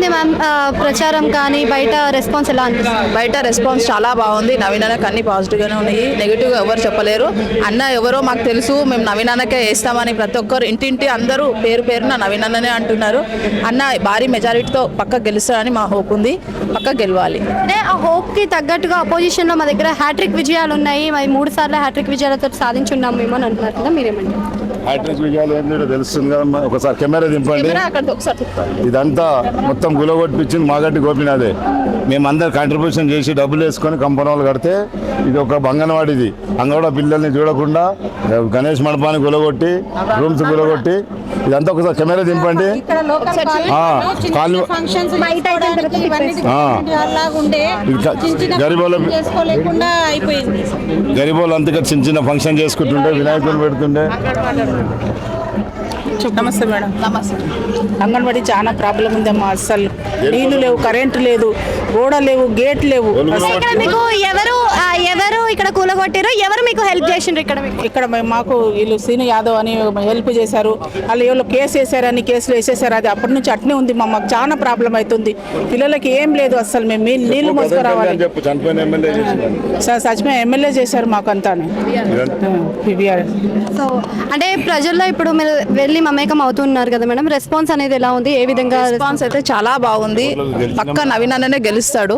ఉంది మ్యామ్ ప్రచారం కానీ బయట రెస్పాన్స్ ఎలా అనిపిస్తుంది? బయట రెస్పాన్స్ చాలా బాగుంది. నవీన్ అన్నకి అన్ని పాజిటివ్గానే ఉన్నాయి, నెగిటివ్గా ఎవరు చెప్పలేరు. అన్న ఎవరో మాకు తెలుసు, మేము నవీన్ అన్నకే వేస్తామని ప్రతి ఒక్కరు ఇంటింటి అందరూ పేరు పేరున నవీన్ అన్ననే అంటున్నారు. అన్న భారీ మెజారిటీతో పక్క గెలుస్తారని మా హోప్ ఉంది, పక్క గెలవాలి. అంటే ఆ హోప్కి తగ్గట్టుగా అపోజిషన్లో మా దగ్గర హ్యాట్రిక్ విజయాలు ఉన్నాయి, మరి 3 సార్లు హ్యాట్రిక్ విజయాలతో సాధించున్నాం మేము అని అంటున్నారు కదా, మీరేమంటారు? హ్యాట్రిక్ విజయాలు ఏంటో తెలుస్తుంది కదా. ఒకసారి కెమెరా దింపండి. అక్కడ ఒకసారి ఇదంతా మొత్తం గులగొట్టించింది మాగడ్డి గోపినాథే. మేమందరు కాంట్రిబ్యూషన్ చేసి డబ్బులు వేసుకొని కంపౌండ్ కడితే ఇది ఒక అంగన్వాడిది. అంగన్వాడ పిల్లల్ని చూడకుండా గణేష్ మండపాన్ని గులగొట్టి, రూమ్స్ గులగొట్టి, ఇదంతా ఒకసారి కెమెరా దింపండి. గరీబోళ్ళు అంతగా చిన్న చిన్న ఫంక్షన్ చేసుకుంటుండే, వినాయకులు పెడుతుండే. నమస్తే మేడం. నమస్తే. అంగన్వాడీ చాలా ప్రాబ్లం ఉందమ్మా. అస్సలు నీళ్లు లేవు, కరెంటు లేదు, గోడ లేవు, గేట్ లేవు. ఇక్కడ మీకు ఎవరు ఇక్కడ కూలగొట్టారు, ఎవరు మీకు హెల్ప్ చేసిండ్రు? ఇక్కడ మాకు వీళ్ళు సీను యాదవ్ అని హెల్ప్ చేశారు. వాళ్ళు ఎవరు కేసు వేసారని కేసులు వేసేసారు. అది అప్పటి నుంచి అట్నే ఉంది. మాకు చాలా ప్రాబ్లం అవుతుంది. పిల్లలకి ఏం లేదు అస్సలు. మేము నీళ్లు మోసుకురావాలి. సచిపోయిన ఎమ్మెల్యే చేశారు మాకు అంతా. సో అంటే ప్రజల్లో ఇప్పుడు మీరు వెళ్ళి మమేకం అవుతున్నారు కదా మేడం, రెస్పాన్స్ అనేది ఎలా ఉంది? ఏ విధంగా రెస్పాన్స్ అయితే చాలా బాగుంది. పక్క నవీన్ అన్ననే గెలుస్తాడు.